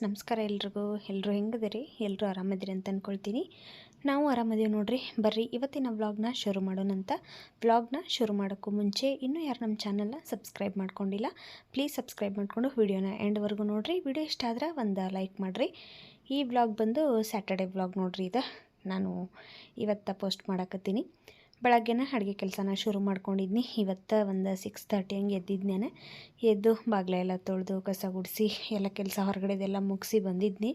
ನಮಸ್ಕಾರ ಎಲ್ಲರೂ ಹೆಂಗದಿರಿ? ಎಲ್ಲರೂ ಆರಾಮದಿರಿ ಅಂತ ಅಂದ್ಕೊಳ್ತೀನಿ. ನಾವು ಆರಾಮದೀವಿ ನೋಡ್ರಿ. ಬರ್ರಿ ಇವತ್ತಿನ ವ್ಲಾಗ್ನ ಶುರು ಮಾಡೋಣಂತ. ವ್ಲಾಗ್ನ ಶುರು ಮಾಡೋಕ್ಕೂ ಮುಂಚೆ ಇನ್ನೂ ಯಾರು ನಮ್ಮ ಚಾನಲ್ನ ಸಬ್ಸ್ಕ್ರೈಬ್ ಮಾಡ್ಕೊಂಡಿಲ್ಲ, ಪ್ಲೀಸ್ ಸಬ್ಸ್ಕ್ರೈಬ್ ಮಾಡಿಕೊಂಡು ವಿಡಿಯೋನ ಎಂಡ್ವರೆಗೂ ನೋಡಿರಿ. ವಿಡಿಯೋ ಇಷ್ಟ ಆದ್ರೆ ಒಂದು ಲೈಕ್ ಮಾಡಿರಿ. ಈ ವ್ಲಾಗ್ ಬಂದು ಸ್ಯಾಟರ್ಡೆ ವ್ಲಾಗ್ ನೋಡ್ರಿ. ನಾನು ಇವತ್ತು ಪೋಸ್ಟ್ ಮಾಡಕತ್ತೀನಿ. ಬೆಳಗ್ಗೆನ ಅಡುಗೆ ಕೆಲಸನ ಶುರು ಮಾಡ್ಕೊಂಡಿದ್ನಿ. ಇವತ್ತು ಒಂದು 6:30 ಹಂಗೆ ಎದ್ದಿದ್ನೇನೆ. ಎದ್ದು ಬಾಗಿಲೆಲ್ಲ ತೊಳೆದು ಕಸ ಗುಡಿಸಿ ಎಲ್ಲ ಕೆಲಸ ಹೊರಗಡೆದೆಲ್ಲ ಮುಗಿಸಿ ಬಂದಿದ್ನಿ.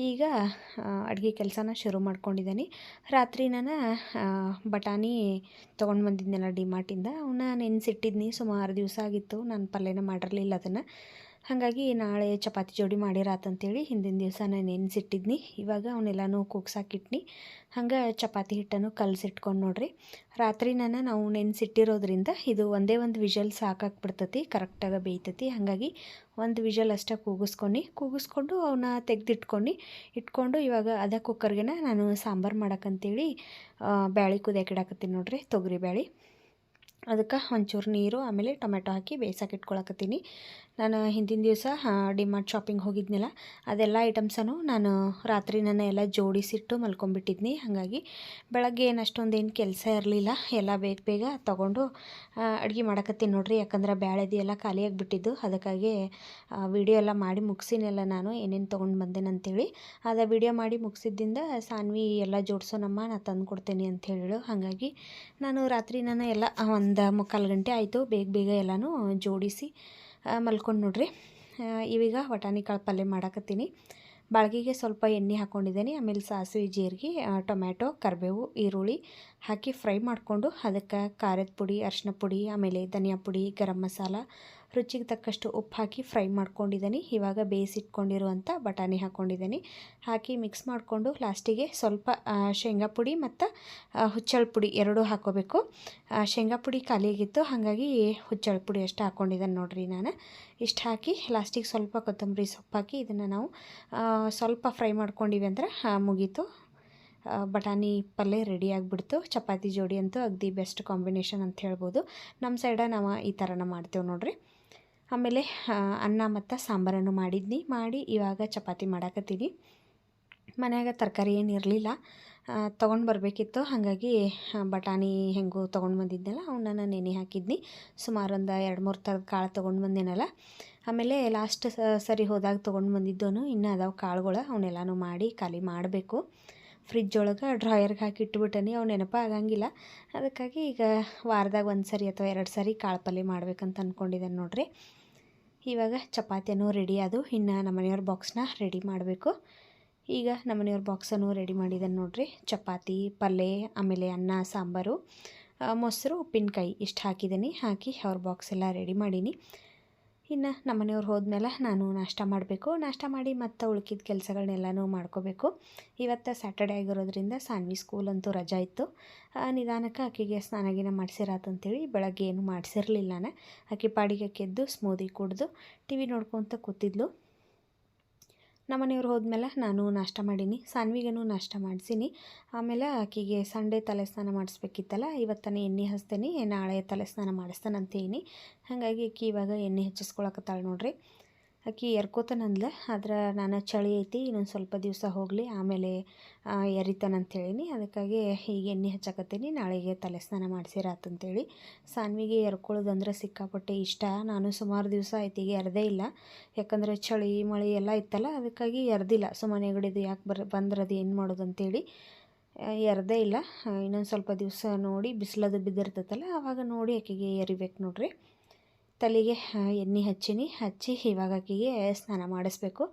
ಈಗ ಅಡುಗೆ ಕೆಲಸನ ಶುರು ಮಾಡ್ಕೊಂಡಿದ್ದೀನಿ. ರಾತ್ರಿ ನಾನು ಬಟಾಣಿ ತೊಗೊಂಡು ಬಂದಿದ್ನಲ್ಲ ಡಿಮಾರ್ಟಿಂದ, ಅವನ್ನ ನೆನೆಸಿಟ್ಟಿದ್ನಿ. ಸುಮಾರು ದಿವಸ ಆಗಿತ್ತು, ನಾನು ಪಲ್ಯನ ಮಾಡಿರಲಿಲ್ಲ ಅದನ್ನು. ಹಾಗಾಗಿ ನಾಳೆ ಚಪಾತಿ ಜೋಡಿ ಮಾಡಿರಾತಂತೇಳಿ ಹಿಂದಿನ ದಿವಸ ನಾನು ನೆನೆಸಿಟ್ಟಿದ್ನಿ. ಇವಾಗ ಅವನ್ನೆಲ್ಲನೂ ಕೂಗ್ಸಾಕಿಟ್ನಿ. ಹಂಗೆ ಚಪಾತಿ ಹಿಟ್ಟನ್ನು ಕಲಸಿಟ್ಕೊಂಡು ನೋಡ್ರಿ. ರಾತ್ರಿ ನಾವು ನೆನೆಸಿಟ್ಟಿರೋದ್ರಿಂದ ಇದು ಒಂದೇ ಒಂದು ವಿಷಲ್ ಸಾಕಾಗ್ಬಿಡ್ತತಿ, ಕರೆಕ್ಟಾಗಿ ಬೇಯ್ತತಿ. ಹಾಗಾಗಿ ಒಂದು ವಿಷಲ್ ಅಷ್ಟೇ ಕೂಗಿಸ್ಕೊಂಡು ಅವನ್ನ ಇಟ್ಕೊಂಡು ಇವಾಗ ಅದೇ ಕುಕ್ಕರ್ಗೆ ನಾನು ಸಾಂಬಾರು ಮಾಡೋಕ್ಕಂತೇಳಿ ಬ್ಯಾಳಿ ಕುದಿಯಾಕಿಡಾಕತ್ತೀನಿ ನೋಡ್ರಿ, ತೊಗರಿ ಬ್ಯಾಳಿ. ಅದಕ್ಕೆ ಒಂಚೂರು ನೀರು ಆಮೇಲೆ ಟೊಮೆಟೊ ಹಾಕಿ ಬೇಯಿಸೋಕೆ ಇಟ್ಕೊಳಕತ್ತೀನಿ. ನಾನು ಹಿಂದಿನ ದಿವಸ ಡಿಮಾರ್ಟ್ ಶಾಪಿಂಗ್ ಹೋಗಿದ್ನಲ್ಲ, ಅದೆಲ್ಲ ಐಟಮ್ಸನ್ನು ನಾನು ರಾತ್ರಿ ಎಲ್ಲ ಜೋಡಿಸಿಟ್ಟು ಮಲ್ಕೊಂಡ್ಬಿಟ್ಟಿದ್ನಿ. ಹಾಗಾಗಿ ಬೆಳಗ್ಗೆ ಅಷ್ಟೊಂದೇನು ಕೆಲಸ ಇರಲಿಲ್ಲ, ಎಲ್ಲ ಬೇಗ ತೊಗೊಂಡು ಅಡುಗೆ ಮಾಡಕತ್ತೀನಿ ನೋಡ್ರಿ. ಯಾಕಂದ್ರೆ ಬ್ಯಾಳೆದು ಎಲ್ಲ ಖಾಲಿಯಾಗಿಬಿಟ್ಟಿದ್ದು, ಅದಕ್ಕಾಗಿ ವಿಡಿಯೋ ಎಲ್ಲ ಮಾಡಿ ಮುಗಿಸಿನೆಲ್ಲ ನಾನು ಏನೇನು ತೊಗೊಂಡು ಬಂದೇನಂತೇಳಿ. ಅದು ವಿಡಿಯೋ ಮಾಡಿ ಮುಗಿಸಿದ್ದಿಂದ ಸಾನ್ವಿ ಎಲ್ಲ ಜೋಡಿಸೋನಮ್ಮ, ನಾನು ತಂದು ಕೊಡ್ತೇನೆ ಅಂತ ಹೇಳಿಳು. ಹಾಗಾಗಿ ನಾನು ರಾತ್ರಿ ಎಲ್ಲ ಒಂದು 3/4 ಗಂಟೆ ಆಯಿತು ಬೇಗ ಎಲ್ಲನೂ ಜೋಡಿಸಿ ಮಲ್ಕೊಂಡು ನೋಡ್ರಿ. ಇವೀಗ ಬಟಾಣಿ ಕಾಳು ಪಲ್ಯ ಮಾಡಕತ್ತೀನಿ. ಬಾಳ್ಗಿಗೆ ಸ್ವಲ್ಪ ಎಣ್ಣೆ ಹಾಕ್ಕೊಂಡಿದ್ದೀನಿ. ಆಮೇಲೆ ಸಾಸಿವೆ, ಜೀರಿಗೆ, ಟೊಮ್ಯಾಟೊ, ಕರಿಬೇವು, ಈರುಳ್ಳಿ ಹಾಕಿ ಫ್ರೈ ಮಾಡಿಕೊಂಡು ಅದಕ್ಕೆ ಖಾರದ ಪುಡಿ, ಅರಿಶಿನ ಪುಡಿ, ಆಮೇಲೆ ಧನಿಯಾ ಪುಡಿ, ಗರಂ ಮಸಾಲ, ರುಚಿಗೆ ತಕ್ಕಷ್ಟು ಉಪ್ಪು ಹಾಕಿ ಫ್ರೈ ಮಾಡ್ಕೊಂಡಿದ್ದೀನಿ. ಇವಾಗ ಬೇಯಿಸಿಟ್ಕೊಂಡಿರುವಂಥ ಬಟಾಣಿ ಹಾಕ್ಕೊಂಡಿದ್ದೀನಿ. ಹಾಕಿ ಮಿಕ್ಸ್ ಮಾಡಿಕೊಂಡು ಲಾಸ್ಟಿಗೆ ಸ್ವಲ್ಪ ಶೇಂಗಾ ಪುಡಿ ಮತ್ತು ಹುಚ್ಚಳ ಪುಡಿ ಎರಡೂ ಹಾಕ್ಕೋಬೇಕು. ಶೇಂಗಾ ಪುಡಿ ಖಾಲಿಯಾಗಿತ್ತು, ಹಾಗಾಗಿ ಹುಚ್ಚಳ ಪುಡಿ ಅಷ್ಟು ಹಾಕ್ಕೊಂಡಿದ್ದೇನೆ ನೋಡ್ರಿ ನಾನು. ಇಷ್ಟು ಹಾಕಿ ಲಾಸ್ಟಿಗೆ ಸ್ವಲ್ಪ ಕೊತ್ತಂಬರಿ ಸೊಪ್ಪು ಹಾಕಿ ಇದನ್ನು ನಾವು ಸ್ವಲ್ಪ ಫ್ರೈ ಮಾಡ್ಕೊಂಡಿವಿ ಅಂದ್ರೆ ಮುಗೀತು. ಬಟಾಣಿ ಪಲ್ಯ ರೆಡಿ ಆಗಿಬಿಡ್ತು. ಚಪಾತಿ ಜೋಡಿ ಅಂತೂ ಅಗದಿ ಬೆಸ್ಟ್ ಕಾಂಬಿನೇಷನ್ ಅಂತ ಹೇಳ್ಬೋದು. ನಮ್ಮ ಸೈಡ ನಾವು ಈ ಥರನ ಮಾಡ್ತೇವೆ ನೋಡ್ರಿ. ಆಮೇಲೆ ಅನ್ನ ಮತ್ತು ಸಾಂಬಾರನ್ನು ಮಾಡಿ ಇವಾಗ ಚಪಾತಿ ಮಾಡಾಕತ್ತೀನಿ. ಮನ್ಯಾಗ ತರಕಾರಿ ಏನು ಇರಲಿಲ್ಲ, ತೊಗೊಂಡು ಬರಬೇಕಿತ್ತು. ಹಾಗಾಗಿ ಬಟಾಣಿ ಹೆಂಗೂ ತೊಗೊಂಡು ಬಂದಿದ್ನಲ್ಲ ಅವನ್ನ ನೆನೆ ಹಾಕಿದ್ನಿ. ಸುಮಾರು ಒಂದು 2-3 ಥರದ ಕಾಳು ತೊಗೊಂಡು ಬಂದೇನಲ್ಲ. ಆಮೇಲೆ ಲಾಸ್ಟ್ ಸರಿ ಹೋದಾಗ ತೊಗೊಂಡು ಬಂದಿದ್ದವನು ಇನ್ನೂ ಅದಾವ ಕಾಳುಗಳು, ಅವನ್ನೆಲ್ಲನೂ ಮಾಡಿ ಖಾಲಿ ಮಾಡಬೇಕು. ಫ್ರಿಜ್ ಒಳಗೆ ಡ್ರಾಯರ್ಗೆ ಹಾಕಿ ಇಟ್ಬಿಟ್ಟನಿ, ಅವು ನೆನಪ ಆಗಂಗಿಲ್ಲ. ಅದಕ್ಕಾಗಿ ಈಗ ವಾರದಾಗ 1 ಸರಿ ಅಥವಾ 2 ಸರಿ ಕಾಳು ಪಲ್ಯ ಮಾಡ್ಬೇಕಂತ ಅಂದ್ಕೊಂಡಿದ್ದೇನೆ ನೋಡ್ರಿ. ಇವಾಗ ಚಪಾತಿಯನ್ನು ರೆಡಿ ಆದವು. ಇನ್ನು ನಮ್ಮನೆಯವ್ರ ಬಾಕ್ಸ್ನ ರೆಡಿ ಮಾಡಬೇಕು. ಈಗ ನಮ್ಮನೆಯವ್ರ ಬಾಕ್ಸನ್ನು ರೆಡಿ ಮಾಡಿದ್ದೇನೆ ನೋಡ್ರಿ. ಚಪಾತಿ, ಪಲ್ಯ, ಆಮೇಲೆ ಅನ್ನ, ಸಾಂಬಾರು, ಮೊಸರು, ಉಪ್ಪಿನಕಾಯಿ ಇಷ್ಟು ಹಾಕಿದ್ದೀನಿ. ಹಾಕಿ ಅವ್ರ ಬಾಕ್ಸ್ ಎಲ್ಲ ರೆಡಿ ಮಾಡೀನಿ. ಇನ್ನು ನಮ್ಮನೆಯವ್ರು ಹೋದ್ಮೇಲೆ ನಾನು ನಾಷ್ಟ ಮಾಡಬೇಕು. ನಾಷ್ಟ ಮಾಡಿ ಮತ್ತು ಉಳ್ಕಿದ ಕೆಲಸಗಳನ್ನೆಲ್ಲನೂ ಮಾಡ್ಕೋಬೇಕು. ಇವತ್ತು ಸ್ಯಾಟರ್ಡೆ ಆಗಿರೋದ್ರಿಂದ ಸಾನ್ವಿ ಸ್ಕೂಲ್ ಅಂತೂ ರಜಾ ಇತ್ತು. ನಿಧಾನಕ್ಕೆ ಆಕೆಗೆ ಸ್ನಾನ ಮಾಡಿಸಿರಾತಂತೇಳಿ ಬೆಳಗ್ಗೆ ಏನು ಮಾಡಿಸಿರ್ಲಿಲ್ಲ. ನಾನು ಆಕೆ ಪಾಡಿಗೆ ಎದ್ದು ಸ್ಮೂದಿ ಕುಡಿದು ಟಿ ವಿ ನೋಡ್ಕೊತ ಕೂತಿದ್ಲು. ನಮ್ಮನೆಯವ್ರು ಹೋದ್ಮೇಲೆ ನಾನು ನಾಷ್ಟ ಮಾಡೀನಿ. ಸಾನ್ವಿಗೂ ನಾಷ್ಟ ಮಾಡಿಸೀನಿ. ಆಮೇಲೆ ಆಕೆಗೆ ಸಂಡೇ ತಲೆ ಸ್ನಾನ ಮಾಡಿಸ್ಬೇಕಿತ್ತಲ್ಲ, ಇವತ್ತನೇ ಎಣ್ಣೆ ಹಚ್ತೇನೆ, ನಾಳೆ ತಲೆ ಸ್ನಾನ ಮಾಡಿಸ್ತಾನಂತೇನಿ. ಹಾಗಾಗಿ ಆಕೆ ಇವಾಗ ಎಣ್ಣೆ ಹಚ್ಚಿಸ್ಕೊಳಕತ್ತಾಳೆ ನೋಡ್ರಿ. ಆಕೆ ಎರ್ಕೋತಾನಂದ್ಲ, ಆದ್ರೆ ನಾನು ಚಳಿ ಐತಿ, ಇನ್ನೊಂದು ಸ್ವಲ್ಪ ದಿವಸ ಹೋಗಲಿ ಆಮೇಲೆ ಎರಿತಾನಂತೇಳೀನಿ. ಅದಕ್ಕಾಗಿ ಈಗ ಎಣ್ಣೆ ಹಚ್ಚಕತ್ತೀನಿ, ನಾಳೆಗೆ ತಲೆ ಸ್ನಾನ ಮಾಡಿಸಿರಾತಂತೇಳಿ. ಸಾನ್ವಿಗೆ ಎರ್ಕೊಳ್ಳೋದಂದ್ರೆ ಸಿಕ್ಕಾಪಟ್ಟೆ ಇಷ್ಟ. ನಾನು ಸುಮಾರು ದಿವಸ ಆಯ್ತು ಈಗ ಎರ್ದೇ ಇಲ್ಲ. ಯಾಕಂದರೆ ಚಳಿ ಮಳೆ ಎಲ್ಲ ಇತ್ತಲ್ಲ, ಅದಕ್ಕಾಗಿ ಎರ್ದಿಲ್ಲ. ಸುಮ್ಮನೆ ನೆಗಡಿದು ಯಾಕೆ ಬಂದ್ರದು ಏನು ಮಾಡೋದು ಅಂತೇಳಿ ಎರ್ದೇ ಇಲ್ಲ. ಇನ್ನೊಂದು ಸ್ವಲ್ಪ ದಿವಸ ನೋಡಿ ಬಿಸಿಲದು ಬಿದ್ದಿರ್ತೈತಲ್ಲ, ಆವಾಗ ನೋಡಿ ಆಕೆಗೆ ಎರಿಬೇಕು ನೋಡ್ರಿ. ತಲೆಗೆ ಎಣ್ಣೆ ಹಚ್ಚಿ ಇವಾಗ ಆಕೆಗೆ ಸ್ನಾನ ಮಾಡಿಸ್ಬೇಕು.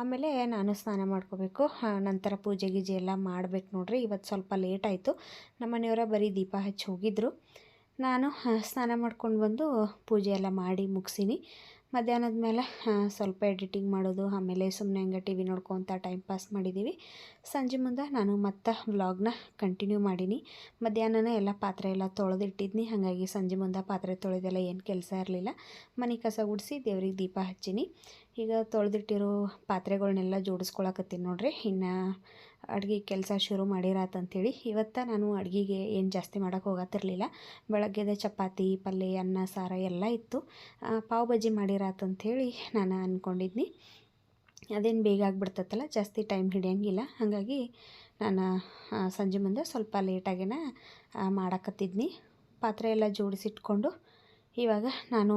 ಆಮೇಲೆ ನಾನು ಸ್ನಾನ ಮಾಡ್ಕೋಬೇಕು. ನಂತರ ಪೂಜೆ ಗೀಜೆ ಎಲ್ಲ ಮಾಡ್ಬೇಕು ನೋಡ್ರಿ. ಇವತ್ತು ಸ್ವಲ್ಪ ಲೇಟ್ ಆಯಿತು. ನಮ್ಮನೆಯವರ ಬರೀ ದೀಪ ಹಚ್ಚಿ ಹೋಗಿದ್ರು. ನಾನು ಸ್ನಾನ ಮಾಡ್ಕೊಂಡು ಬಂದು ಪೂಜೆ ಎಲ್ಲ ಮಾಡಿ ಮುಗಿಸೀನಿ. ಮಧ್ಯಾಹ್ನದ ಮೇಲೆ ಸ್ವಲ್ಪ ಎಡಿಟಿಂಗ್ ಮಾಡೋದು, ಆಮೇಲೆ ಸುಮ್ಮನೆ ಹಂಗೆ ಟಿ ವಿ ನೋಡ್ಕೊತ ಟೈಮ್ ಪಾಸ್ ಮಾಡಿದ್ದೀವಿ. ಸಂಜೆ ಮುಂದೆ ನಾನು ಮತ್ತೆ ವ್ಲಾಗ್ನ ಕಂಟಿನ್ಯೂ ಮಾಡೀನಿ. ಮಧ್ಯಾಹ್ನನೇ ಎಲ್ಲ ಪಾತ್ರೆ ಎಲ್ಲ ತೊಳೆದಿಟ್ಟಿದ್ನಿ. ಹಾಗಾಗಿ ಸಂಜೆ ಮುಂದೆ ಪಾತ್ರೆ ತೊಳೆದೆಲ್ಲ ಏನು ಕೆಲಸ ಇರಲಿಲ್ಲ. ಮನೆ ಕಸ ಗುಡಿಸಿ ದೇವ್ರಿಗೆ ದೀಪ ಹಚ್ಚೀನಿ. ಈಗ ತೊಳೆದಿಟ್ಟಿರೋ ಪಾತ್ರೆಗಳನ್ನೆಲ್ಲ ಜೋಡಿಸ್ಕೊಳಕತ್ತೀನಿ ನೋಡ್ರಿ. ಇನ್ನು ಅಡುಗೆ ಕೆಲಸ ಶುರು ಮಾಡಿರಾತಂತೇಳಿ ಇವತ್ತು ನಾನು ಅಡುಗೆಗೆ ಏನು ಜಾಸ್ತಿ ಮಾಡೋಕ್ಕೆ ಹೋಗತ್ತಿರಲಿಲ್ಲ. ಬೆಳಗ್ಗೆದೆ ಚಪಾತಿ, ಪಲ್ಯ, ಅನ್ನ, ಸಾರು ಎಲ್ಲ ಇತ್ತು. ಪಾವ್ ಭಾಜಿ ಮಾಡಿರಾತಂಥೇಳಿ ನಾನು ಅಂದ್ಕೊಂಡಿದ್ನಿ. ಅದೇನು ಬೇಗ ಆಗಿಬಿಡ್ತೈತಲ್ಲ, ಜಾಸ್ತಿ ಟೈಮ್ ಹಿಡಿಯೋಂಗಿಲ್ಲ. ಹಾಗಾಗಿ ನಾನು ಸಂಜೆ ಮುಂದೆ ಸ್ವಲ್ಪ ಲೇಟಾಗೇನ ಮಾಡಾಕತ್ತಿದ್ನಿ. ಪಾತ್ರೆ ಎಲ್ಲ ಜೋಡಿಸಿಟ್ಕೊಂಡು ಇವಾಗ ನಾನು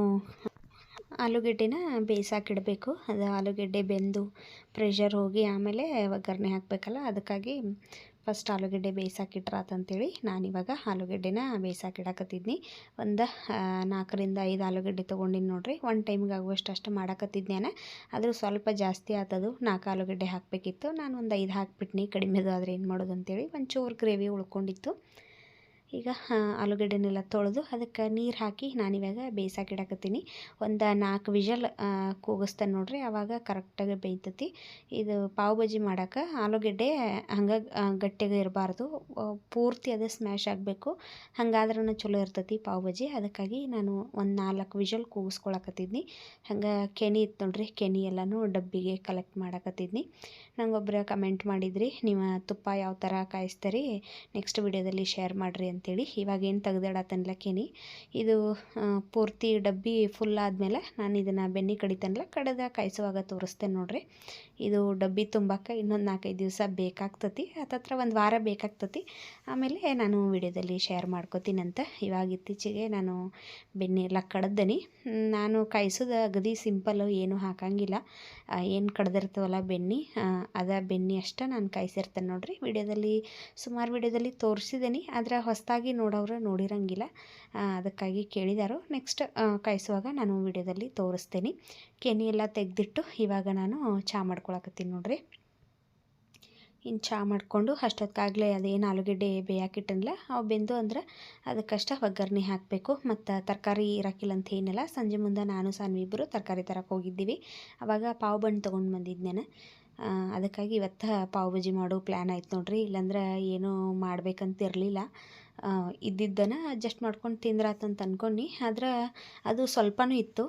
ಆಲೂಗೆಡ್ಡೆನ ಬೇಯಿಸಾಕಿಡಬೇಕು. ಅದು ಆಲೂಗೆಡ್ಡೆ ಬೆಂದು ಪ್ರೆಷರ್ ಹೋಗಿ ಆಮೇಲೆ ಒಗ್ಗರಣೆ ಹಾಕಬೇಕಲ್ಲ, ಅದಕ್ಕಾಗಿ ಫಸ್ಟ್ ಆಲೂಗೆಡ್ಡೆ ಬೇಯಿಸಾಕಿಟ್ರಾತಂತೇಳಿ ನಾನಿವಾಗ ಆಲೂಗೆಡ್ಡೆನ ಬೇಯಿಸಾಕಿಡಕತ್ತಿದ್ನಿ. ಒಂದು 4ರಿಂದ 5 ಆಲೂಗೆಡ್ಡೆ ತೊಗೊಂಡಿನಿ ನೋಡ್ರಿ. ಒನ್ ಟೈಮಿಗೆ ಆಗುವಷ್ಟು ಅಷ್ಟು ಮಾಡಾಕತ್ತಿದ್ನ್ಯಾನ. ಆದರೂ ಸ್ವಲ್ಪ ಜಾಸ್ತಿ ಆತದು, 4 ಆಲೂಗೆಡ್ಡೆ ಹಾಕಬೇಕಿತ್ತು. ನಾನು ಒಂದು 5 ಹಾಕಿಬಿಟ್ನಿ, ಕಡಿಮೆದು ಆದರೆ ಏನು ಮಾಡೋದು ಅಂತೇಳಿ. ಒಂಚೂರು ಗ್ರೇವಿ ಉಳ್ಕೊಂಡಿತ್ತು. ಈಗ ಆಲೂಗೆಡ್ಡೆನೆಲ್ಲ ತೊಳೆದು ಅದಕ್ಕೆ ನೀರು ಹಾಕಿ ನಾನಿವಾಗ ಬೇಯಿಸಾಕಿಡಕತ್ತೀನಿ. ಒಂದು 4 ವಿಷಲ್ ಕೂಗಿಸ್ತೇನೆ ನೋಡ್ರಿ, ಆವಾಗ ಕರೆಕ್ಟಾಗಿ ಬೇಯ್ತತಿ. ಇದು ಪಾವ್ ಭಾಜಿ ಮಾಡೋಕೆ ಆಲೂಗೆಡ್ಡೆ ಹಂಗೆ ಗಟ್ಟಿಗೆ ಇರಬಾರ್ದು, ಪೂರ್ತಿ ಅದು ಸ್ಮ್ಯಾಶ್ ಆಗಬೇಕು. ಹಂಗಾದ್ರೂ ಚಲೋ ಇರ್ತೈತಿ ಪಾವ್ ಭಾಜಿ. ಅದಕ್ಕಾಗಿ ನಾನು ಒಂದು 4 ವಿಷಲ್ ಕೂಗಿಸ್ಕೊಳಕತ್ತಿದ್ನಿ. ಹಂಗೆ ಕೆನೆ ಇತ್ತು ನೋಡ್ರಿ, ಕೆನೆ ಎಲ್ಲನೂ ಡಬ್ಬಿಗೆ ಕಲೆಕ್ಟ್ ಮಾಡಕತ್ತಿದ್ನಿ. ನಂಗೊಬ್ಬರು ಕಮೆಂಟ್ ಮಾಡಿದ್ರಿ, ನೀವು ತುಪ್ಪ ಯಾವ ಥರ ಕಾಯಿಸ್ತೀರಿ ನೆಕ್ಸ್ಟ್ ವಿಡಿಯೋದಲ್ಲಿ ಶೇರ್ ಮಾಡಿರಿ ಅಂತೇಳಿ. ಇವಾಗೇನು ತೆಗ್ದಾಡತ್ತನಲ್ಲ ಕೆನೆ, ಇದು ಪೂರ್ತಿ ಡಬ್ಬಿ ಫುಲ್ ಆದಮೇಲೆ ನಾನು ಇದನ್ನು ಬೆಣ್ಣೆ ಕಡಿತೇನಲ್ಲ, ಕಡೆದ ಕಾಯಿಸುವಾಗ ತೋರಿಸ್ತೇನೆ ನೋಡ್ರಿ. ಇದು ಡಬ್ಬಿ ತುಂಬಕ್ಕೆ ಇನ್ನೊಂದು 4-5 ದಿವಸ ಬೇಕಾಗ್ತತಿ, ಹತ್ತತ್ರ ಒಂದು ವಾರ ಬೇಕಾಗ್ತತಿ. ಆಮೇಲೆ ನಾನು ವಿಡಿಯೋದಲ್ಲಿ ಶೇರ್ ಮಾಡ್ಕೋತೀನಂತ. ಇವಾಗ ಇತ್ತೀಚೆಗೆ ನಾನು ಬೆಣ್ಣೆ ಎಲ್ಲ ಕಡ್ದನಿ. ನಾನು ಕಾಯಿಸೋದು ಅಗದಿ ಸಿಂಪಲ್ಲು, ಏನೂ ಹಾಕಂಗಿಲ್ಲ. ಏನು ಕಡ್ದಿರ್ತವಲ್ಲ ಬೆಣ್ಣೆ, ಅದ ಬೆಣ್ಣೆ ಅಷ್ಟೇ ನಾನು ಕಾಯಿಸಿರ್ತೇನೆ ನೋಡ್ರಿ. ಸುಮಾರು ವಿಡಿಯೋದಲ್ಲಿ ತೋರಿಸಿದ್ದೀನಿ, ಆದರೆ ಹೊಸದಾಗಿ ನೋಡೋರು ನೋಡಿರಂಗಿಲ್ಲ, ಅದಕ್ಕಾಗಿ ಕೇಳಿದಾರು. ನೆಕ್ಸ್ಟ್ ಕಾಯಿಸುವಾಗ ನಾನು ವಿಡಿಯೋದಲ್ಲಿ ತೋರಿಸ್ತೇನೆ. ಕೆನೆ ಎಲ್ಲ ತೆಗೆದಿಟ್ಟು ಇವಾಗ ನಾನು ಚಹಾ ಮಾಡ್ಕೊಳಕತ್ತೀನಿ ನೋಡ್ರಿ. ಇನ್ನು ಚಹಾ ಮಾಡಿಕೊಂಡು ಅಷ್ಟೊತ್ತಾಗಲೇ ಅದೇನು ಆಲೂಗೆಡ್ಡೆ ಬೇಯಾಕಿಟ್ಟನಲ್ಲ, ಅವು ಬೆಂದು ಅಂದ್ರೆ ಅದಕ್ಕಷ್ಟೇ ಒಗ್ಗರಣೆ ಹಾಕಬೇಕು. ಮತ್ತು ತರಕಾರಿ ಇರೋಕ್ಕಿಲ್ಲ ಅಂತ ಏನಿಲ್ಲ. ಸಂಜೆ ಮುಂದೆ ನಾನು ಸಾನ್ವಿ ಇಬ್ಬರು ತರಕಾರಿ ತರಕ್ಕೆ ಹೋಗಿದ್ದೀವಿ. ಆವಾಗ ಪಾವ್ ಬಣ್ಣು ತೊಗೊಂಡು ಬಂದಿದ್ದೆ. ಅದಕ್ಕಾಗಿ ಇವತ್ತು ಪಾವ್ ಭಾಜಿ ಮಾಡೋ ಪ್ಲ್ಯಾನ್ ಆಯ್ತು ನೋಡ್ರಿ. ಇಲ್ಲಾಂದ್ರೆ ಏನೂ ಮಾಡ್ಬೇಕಂತಿರಲಿಲ್ಲ, ಇದ್ದಿದ್ದನ್ನು ಅಡ್ಜಸ್ಟ್ ಮಾಡ್ಕೊಂಡು ತಿಂದ್ರಾತಂತ ಅಂದ್ಕೊಂಡು. ಆದ್ರೆ ಅದು ಸ್ವಲ್ಪನೂ ಇತ್ತು,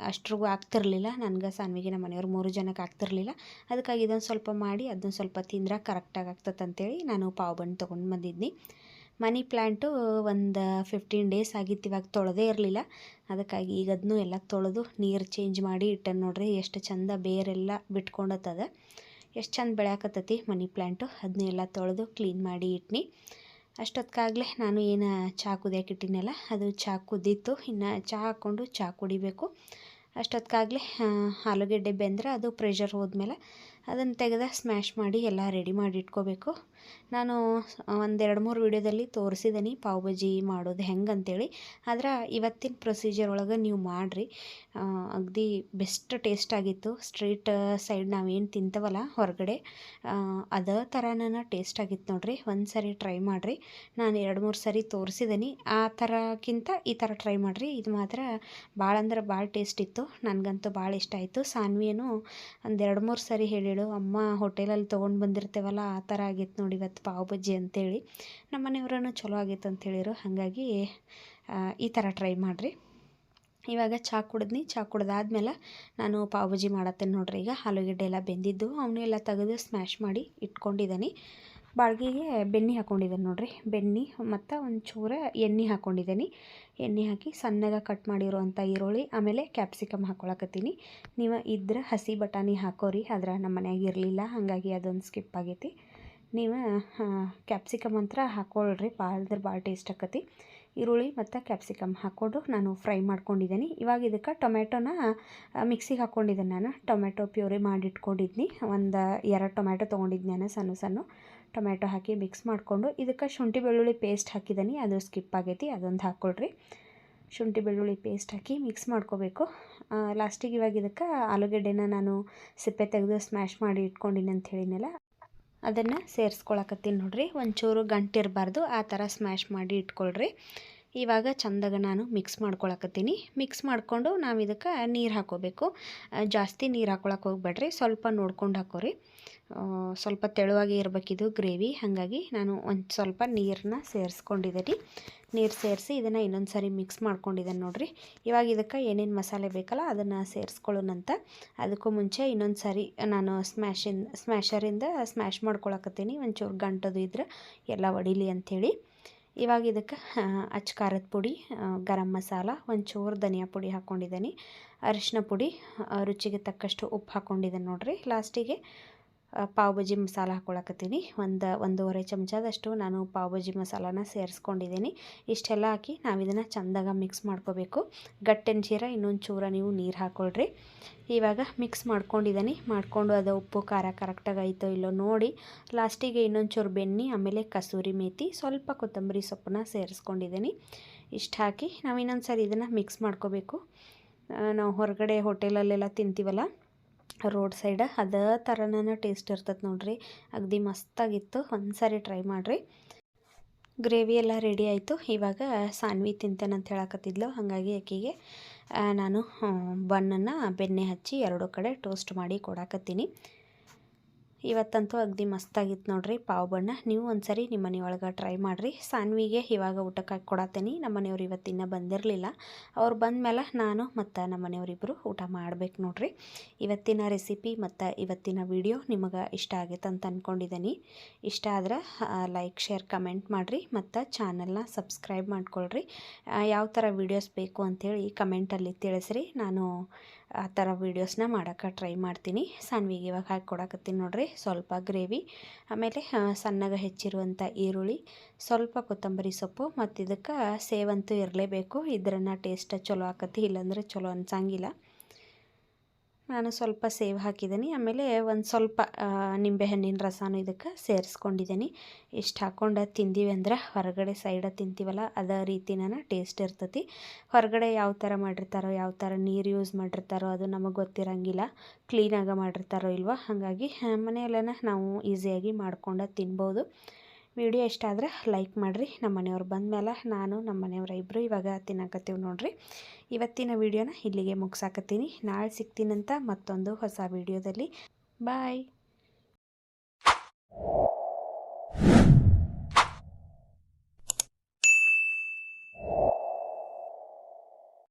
ಅಷ್ಟ್ರಿಗೂ ಆಗ್ತಿರಲಿಲ್ಲ. ನನಗೆ ಸಾನ್ವಿಗೆ ನಮ್ಮ ಮನೆಯವ್ರು 3 ಜನಕ್ಕೆ ಆಗ್ತಿರಲಿಲ್ಲ. ಅದಕ್ಕಾಗಿ ಇದೊಂದು ಸ್ವಲ್ಪ ಮಾಡಿ ಅದನ್ನು ಸ್ವಲ್ಪ ತಿಂದ್ರೆ ಕರೆಕ್ಟಾಗಿ ಆಗ್ತದಂತೇಳಿ ನಾನು ಪಾವ್ ಬಣ್ಣು ತೊಗೊಂಡು ಬಂದಿದ್ನಿ. ಮನಿ ಪ್ಲ್ಯಾಂಟು ಒಂದು 15 ಡೇಸ್ ಆಗಿತ್ತು, ಇವಾಗ ತೊಳೆದೇ ಇರಲಿಲ್ಲ. ಅದಕ್ಕಾಗಿ ಈಗ ಅದನ್ನೂ ಎಲ್ಲ ತೊಳೆದು ನೀರು ಚೇಂಜ್ ಮಾಡಿ ಇಟ್ಟನು ನೋಡ್ರಿ. ಎಷ್ಟು ಚಂದ ಬೇರೆಲ್ಲ ಬಿಟ್ಕೊಂಡತ್ತದ, ಎಷ್ಟು ಚಂದ ಬೆಳ್ಯಾಕತ್ತತಿ ಮನಿ ಪ್ಲ್ಯಾಂಟು. ಅದನ್ನೂ ಎಲ್ಲ ತೊಳೆದು ಕ್ಲೀನ್ ಮಾಡಿ ಇಟ್ನಿ. ಅಷ್ಟೊತ್ತಿಗಾಗಲೇ ನಾನು ಏನು ಚಹಾ ಕುದಿಯೋಕೆ ಇಟ್ಟಿನಲ್ಲ, ಅದು ಚಹಾ ಕುದ್ದಿತ್ತು. ಇನ್ನು ಚಹಾ ಹಾಕ್ಕೊಂಡು ಚಹಾ ಕುಡಿಬೇಕು. ಅಷ್ಟೊತ್ತಿಗಾಗಲೇ ಆಲೂಗೆಡ್ಡೆ ಬೆಂದ್ರೆ ಅದು ಪ್ರೆಷರ್ ಹೋದ್ಮೇಲೆ ಅದನ್ನು ತೆಗೆದು ಸ್ಮ್ಯಾಶ್ ಮಾಡಿ ಎಲ್ಲ ರೆಡಿ ಮಾಡಿ ಇಟ್ಕೋಬೇಕು. ನಾನು ಒಂದು 2-3 ವಿಡಿಯೋದಲ್ಲಿ ತೋರಿಸಿದ್ದೀನಿ ಪಾವ್ ಭಾಜಿ ಮಾಡೋದು ಹೆಂಗಂತೇಳಿ. ಆದ್ರೆ ಇವತ್ತಿನ ಪ್ರೊಸೀಜರ್ ಒಳಗೆ ನೀವು ಮಾಡಿರಿ, ಅಗದಿ ಬೆಸ್ಟ್ ಟೇಸ್ಟ್ ಆಗಿತ್ತು. ಸ್ಟ್ರೀಟ್ ಸೈಡ್ ನಾವೇನು ತಿಂತವಲ್ಲ ಹೊರಗಡೆ, ಅದೇ ಥರನ ಟೇಸ್ಟ್ ಆಗಿತ್ತು ನೋಡ್ರಿ. ಒಂದು ಸರಿ ಟ್ರೈ ಮಾಡಿರಿ. ನಾನು 2-3 ಸರಿ ತೋರಿಸಿದ್ದೀನಿ, ಆ ಥರಕ್ಕಿಂತ ಈ ಥರ ಟ್ರೈ ಮಾಡಿರಿ. ಇದು ಮಾತ್ರ ಭಾಳ ಅಂದ್ರೆ ಭಾಳ ಟೇಸ್ಟ್ ಇತ್ತು, ನನಗಂತೂ ಭಾಳ ಇಷ್ಟ ಆಯಿತು. ಸಾನ್ವಿಯೂ ಒಂದು 2-3 ಸರಿ ಹೇಳಿಳು, ಅಮ್ಮ ಹೋಟೆಲಲ್ಲಿ ತೊಗೊಂಡು ಬಂದಿರ್ತೇವಲ್ಲ ಆ ಥರ ಆಗಿತ್ತು ನೋಡಿ ಇವತ್ತು ಪಾವ್ ಭಾಜಿ ಅಂತೇಳಿ. ನಮ್ಮ ಮನೆಯವ್ರೂ ಚಲೋ ಆಗಿತ್ತು ಅಂತ ಹೇಳಿರು. ಹಾಗಾಗಿ ಈ ಥರ ಟ್ರೈ ಮಾಡಿರಿ. ಇವಾಗ ಚಹಾ ಕುಡಿದ್ನಿ. ಚಹಾ ಕುಡ್ದಾದ್ಮೇಲೆ ನಾನು ಪಾವ್ ಭಾಜಿ ಮಾಡತ್ತೇನೆ ನೋಡ್ರಿ. ಈಗ ಆಲೂಗೆಡ್ಡೆ ಎಲ್ಲ ಬೆಂದಿದ್ದು ಅವನ್ನೆಲ್ಲ ತೆಗೆದು ಸ್ಮ್ಯಾಶ್ ಮಾಡಿ ಇಟ್ಕೊಂಡಿದ್ದೀನಿ. ಬಾಳ್ಗಿಗೆ ಬೆಣ್ಣೆ ಹಾಕ್ಕೊಂಡಿದ್ದೇನೆ ನೋಡ್ರಿ. ಬೆಣ್ಣೆ ಮತ್ತು ಒಂಚೂರು ಎಣ್ಣೆ ಹಾಕ್ಕೊಂಡಿದ್ದೀನಿ. ಎಣ್ಣೆ ಹಾಕಿ ಸಣ್ಣಗೆ ಕಟ್ ಮಾಡಿರುವಂಥ ಈರುಳ್ಳಿ ಆಮೇಲೆ ಕ್ಯಾಪ್ಸಿಕಮ್ ಹಾಕ್ಕೊಳಕತ್ತೀನಿ. ನೀವು ಇದ್ರೆ ಹಸಿ ಬಟಾಣಿ ಹಾಕೋರಿ, ಆದ್ರೆ ನಮ್ಮ ಮನ್ಯಾಗ ಇರಲಿಲ್ಲ, ಹಾಗಾಗಿ ಅದೊಂದು ಸ್ಕಿಪ್ ಆಗೈತಿ. ನೀವು ಕ್ಯಾಪ್ಸಿಕಮ್ ಅಂತ ಹಾಕ್ಕೊಳ್ರಿ, ಭಾಳ ಅಂದ್ರೆ ಭಾಳ ಟೇಸ್ಟ್ ಆಕತಿ. ಈರುಳ್ಳಿ ಮತ್ತು ಕ್ಯಾಪ್ಸಿಕಮ್ ಹಾಕ್ಕೊಂಡು ನಾನು ಫ್ರೈ ಮಾಡ್ಕೊಂಡಿದ್ದೀನಿ. ಇವಾಗ ಇದಕ್ಕೆ ಟೊಮೆಟೊನ ಮಿಕ್ಸಿಗೆ ಹಾಕ್ಕೊಂಡಿದ್ದೇನೆ. ನಾನು ಟೊಮೆಟೊ ಪ್ಯೂರಿ ಮಾಡಿಟ್ಕೊಂಡಿದ್ನಿ. ಒಂದು 2 ಟೊಮೆಟೊ ತೊಗೊಂಡಿದ್ದು ನಾನು, ಸಣ್ಣ ಟೊಮೆಟೊ ಹಾಕಿ ಮಿಕ್ಸ್ ಮಾಡಿಕೊಂಡು ಇದಕ್ಕೆ ಶುಂಠಿ ಬೆಳ್ಳುಳ್ಳಿ ಪೇಸ್ಟ್ ಹಾಕಿದ್ದೀನಿ, ಅದು ಸ್ಕಿಪ್ ಆಗೈತಿ, ಅದೊಂದು ಹಾಕ್ಕೊಳ್ರಿ. ಶುಂಠಿ ಬೆಳ್ಳುಳ್ಳಿ ಪೇಸ್ಟ್ ಹಾಕಿ ಮಿಕ್ಸ್ ಮಾಡ್ಕೋಬೇಕು. ಲಾಸ್ಟಿಗೆ ಇವಾಗ ಇದಕ್ಕೆ ಆಲೂಗೆಡ್ಡೆನ ನಾನು ಸಿಪ್ಪೆ ತೆಗೆದು ಸ್ಮ್ಯಾಶ್ ಮಾಡಿ ಇಟ್ಕೊಂಡಿನಿ ಅಂತ ಹೇಳಿನಲ್ಲ, ಅದನ್ನು ಸೇರಿಸ್ಕೊಳಕತ್ತೀನಿ ನೋಡ್ರಿ. ಒಂಚೂರು ಗಂಟಿರಬಾರ್ದು, ಆ ಥರ ಸ್ಮ್ಯಾಶ್ ಮಾಡಿ ಇಟ್ಕೊಳ್ರಿ. ಇವಾಗ ಚಂದಾಗ ನಾನು ಮಿಕ್ಸ್ ಮಾಡ್ಕೊಳಕತ್ತೀನಿ. ಮಿಕ್ಸ್ ಮಾಡಿಕೊಂಡು ನಾವು ಇದಕ್ಕೆ ನೀರು ಹಾಕ್ಕೋಬೇಕು. ಜಾಸ್ತಿ ನೀರು ಹಾಕ್ಕೊಳಕ್ಕೆ ಹೋಗ್ಬೇಡ್ರಿ, ಸ್ವಲ್ಪ ನೋಡ್ಕೊಂಡು ಹಾಕೋರಿ. ಸ್ವಲ್ಪ ತೆಳುವಾಗಿ ಇರಬೇಕಿದು ಗ್ರೇವಿ, ಹಾಗಾಗಿ ನಾನು ಒಂದು ಸ್ವಲ್ಪ ನೀರನ್ನ ಸೇರಿಸ್ಕೊಂಡಿದ್ದೀನಿ. ನೀರು ಸೇರಿಸಿ ಇದನ್ನು ಇನ್ನೊಂದು ಸಾರಿ ಮಿಕ್ಸ್ ಮಾಡ್ಕೊಂಡಿದ್ದೇನೆ ನೋಡ್ರಿ. ಇವಾಗ ಇದಕ್ಕೆ ಏನೇನು ಮಸಾಲೆ ಬೇಕಲ್ಲ ಅದನ್ನು ಸೇರಿಸ್ಕೊಳ್ಳೋಣಂತ. ಅದಕ್ಕೂ ಮುಂಚೆ ಇನ್ನೊಂದು ಸಾರಿ ನಾನು ಸ್ಮ್ಯಾಶರಿಂದ ಸ್ಮ್ಯಾಶ್ ಮಾಡ್ಕೊಳಕತ್ತೀನಿ, ಒಂಚೂರು ಗಂಟದು ಇದ್ರೆ ಎಲ್ಲ ಒಡಿಲಿ ಅಂಥೇಳಿ. ಇವಾಗ ಇದಕ್ಕೆ ಅಚ್ಚ ಖಾರದ ಪುಡಿ, ಗರಂ ಮಸಾಲ, ಒಂಚೂರು ಧನಿಯಾ ಪುಡಿ ಹಾಕ್ಕೊಂಡಿದ್ದೀನಿ, ಅರಿಶಿನ ಪುಡಿ, ರುಚಿಗೆ ತಕ್ಕಷ್ಟು ಉಪ್ಪು ಹಾಕ್ಕೊಂಡಿದ್ದೀನಿ ನೋಡಿರಿ. ಲಾಸ್ಟಿಗೆ ಪಾವ್ ಭಾಜಿ ಮಸಾಲ ಹಾಕ್ಕೊಳಕತ್ತೀನಿ. ಒಂದೂವರೆ ಚಮಚದಷ್ಟು ನಾನು ಪಾವ್ ಭಾಜಿ ಮಸಾಲಾನ ಸೇರಿಸ್ಕೊಂಡಿದ್ದೀನಿ. ಇಷ್ಟೆಲ್ಲ ಹಾಕಿ ನಾವು ಇದನ್ನು ಚೆಂದಾಗ ಮಿಕ್ಸ್ ಮಾಡ್ಕೋಬೇಕು. ಗಟ್ಟೆನ್ಸಿರ ಇನ್ನೊಂದು ಚೂರ ನೀವು ನೀರು ಹಾಕ್ಕೊಳ್ರಿ. ಇವಾಗ ಮಿಕ್ಸ್ ಮಾಡ್ಕೊಂಡಿದ್ದೀನಿ. ಮಾಡಿಕೊಂಡು ಅದು ಉಪ್ಪು ಖಾರ ಕರೆಕ್ಟಾಗಿ ಆಯಿತೋ ಇಲ್ಲೋ ನೋಡಿ ಲಾಸ್ಟಿಗೆ ಇನ್ನೊಂದು ಚೂರು ಬೆಣ್ಣೆ, ಆಮೇಲೆ ಕಸೂರಿ ಮೇಥಿ, ಸ್ವಲ್ಪ ಕೊತ್ತಂಬರಿ ಸೊಪ್ಪನ್ನ ಸೇರಿಸ್ಕೊಂಡಿದ್ದೀನಿ. ಇಷ್ಟು ಹಾಕಿ ನಾವು ಇನ್ನೊಂದು ಸಾರಿ ಇದನ್ನು ಮಿಕ್ಸ್ ಮಾಡ್ಕೋಬೇಕು. ನಾವು ಹೊರಗಡೆ ಹೋಟೆಲಲ್ಲೆಲ್ಲ ತಿಂತೀವಲ್ಲ ರೋಡ್ ಸೈಡ, ಅದೇ ಥರನೇ ಟೇಸ್ಟ್ ಇರ್ತದೆ ನೋಡಿರಿ. ಅಗದಿ ಮಸ್ತಾಗಿತ್ತು. ಒಂದು ಸಾರಿ ಟ್ರೈ ಮಾಡಿರಿ. ಗ್ರೇವಿ ಎಲ್ಲ ರೆಡಿ ಆಯಿತು. ಇವಾಗ ಸಾನ್ವಿ ತಿಂತೇನಂತ ಹೇಳಕತ್ತಿದ್ಲು, ಹಾಗಾಗಿ ಆಕೆಗೆ ನಾನು ಬನ್ನನ್ನು ಬೆಣ್ಣೆ ಹಚ್ಚಿ ಎರಡೂ ಕಡೆ ಟೋಸ್ಟ್ ಮಾಡಿ ಕೊಡಾಕತ್ತೀನಿ. ಇವತ್ತಂತೂ ಅಗದಿ ಮಸ್ತಾಗಿತ್ತು ನೋಡಿರಿ ಪಾವ್ ಬಣ್ಣ. ನೀವು ಒಂದು ಸರಿ ನಿಮ್ಮ ಮನೆಯೊಳಗೆ ಟ್ರೈ ಮಾಡಿರಿ. ಸಾನ್ವಿಗೆ ಇವಾಗ ಊಟಕ್ಕೆ ಹಾಕಿ ಕೊಡತ್ತೀನಿ. ನಮ್ಮ ಮನೆಯವ್ರು ಇವತ್ತಿನ ಬಂದಿರಲಿಲ್ಲ. ಅವ್ರು ಬಂದಮೇಲೆ ನಾನು ಮತ್ತು ನಮ್ಮ ಮನೆಯವರಿಬ್ಬರು ಊಟ ಮಾಡಬೇಕು ನೋಡಿರಿ. ಇವತ್ತಿನ ರೆಸಿಪಿ ಮತ್ತು ಇವತ್ತಿನ ವಿಡಿಯೋ ನಿಮಗೆ ಇಷ್ಟ ಆಗೈತೆ ಅಂತ ಅಂದ್ಕೊಂಡಿದ್ದೀನಿ. ಇಷ್ಟ ಆದ್ರೆ ಲೈಕ್, ಶೇರ್, ಕಮೆಂಟ್ ಮಾಡಿರಿ ಮತ್ತು ಚಾನಲ್ನ ಸಬ್ಸ್ಕ್ರೈಬ್ ಮಾಡ್ಕೊಳ್ರಿ. ಯಾವ ಥರ ವೀಡಿಯೋಸ್ ಬೇಕು ಅಂಥೇಳಿ ಕಮೆಂಟಲ್ಲಿ ತಿಳಿಸ್ರಿ. ನಾನು ಆ ಥರ ವೀಡಿಯೋಸ್ನ ಮಾಡೋಕ್ಕೆ ಟ್ರೈ ಮಾಡ್ತೀನಿ. ಸಾನ್ವಿಗೆ ಇವಾಗ ಹಾಕಿ ಕೊಡಕತ್ತೀನಿ ನೋಡಿರಿ. ಸ್ವಲ್ಪ ಗ್ರೇವಿ, ಆಮೇಲೆ ಸಣ್ಣಗೆ ಹೆಚ್ಚಿರುವಂಥ ಈರುಳ್ಳಿ, ಸ್ವಲ್ಪ ಕೊತ್ತಂಬರಿ ಸೊಪ್ಪು, ಮತ್ತು ಇದಕ್ಕೆ ಸೇವಂತೂ ಇರಲೇಬೇಕು. ಇದ್ರನ್ನ ಟೇಸ್ಟ್ ಚಲೋ ಆಕತಿ, ಇಲ್ಲಾಂದರೆ ಚಲೋ ಅನ್ಸಂಗಿಲ್ಲ. ನಾನು ಸ್ವಲ್ಪ ಸೇವ್ ಹಾಕಿದ್ದೀನಿ. ಆಮೇಲೆ ಒಂದು ಸ್ವಲ್ಪ ನಿಂಬೆಹಣ್ಣಿನ ರಸನೂ ಇದಕ್ಕೆ ಸೇರಿಸ್ಕೊಂಡಿದ್ದೀನಿ. ಇಷ್ಟು ಹಾಕ್ಕೊಂಡು ತಿಂದೀವಿ ಅಂದ್ರೆ ಹೊರಗಡೆ ಸೈಡ ತಿಂತೀವಲ್ಲ ಅದೇ ರೀತಿನ ಟೇಸ್ಟ್ ಇರ್ತೈತಿ. ಹೊರಗಡೆ ಯಾವ ಥರ ಮಾಡಿರ್ತಾರೋ, ಯಾವ ಥರ ನೀರು ಯೂಸ್ ಮಾಡಿರ್ತಾರೋ ಅದು ನಮಗೆ ಗೊತ್ತಿರಂಗಿಲ್ಲ, ಕ್ಲೀನಾಗಿ ಮಾಡಿರ್ತಾರೋ ಇಲ್ವೋ. ಹಾಗಾಗಿ ಮನೆಯಲ್ಲೇ ನಾವು ಈಸಿಯಾಗಿ ಮಾಡ್ಕೊಂಡು ತಿನ್ಬೋದು. ವಿಡಿಯೋ ಇಷ್ಟ ಆದರೆ ಲೈಕ್ ಮಾಡಿರಿ. ನಮ್ಮ ಮನೆಯವ್ರು ಬಂದಮೇಲೆ ನಾನು ನಮ್ಮ ಮನೆಯವರ ಇಬ್ಬರು ಇವಾಗ ತಿನ್ನಕತ್ತೀವಿ ನೋಡಿರಿ. ಇವತ್ತಿನ ವಿಡಿಯೋನ ಇಲ್ಲಿಗೆ ಮುಗಿಸಾಕತ್ತೀನಿ. ನಾಳೆ ಸಿಗ್ತೀನಂತ ಮತ್ತೊಂದು ಹೊಸ ವಿಡಿಯೋದಲ್ಲಿ. ಬಾಯ್.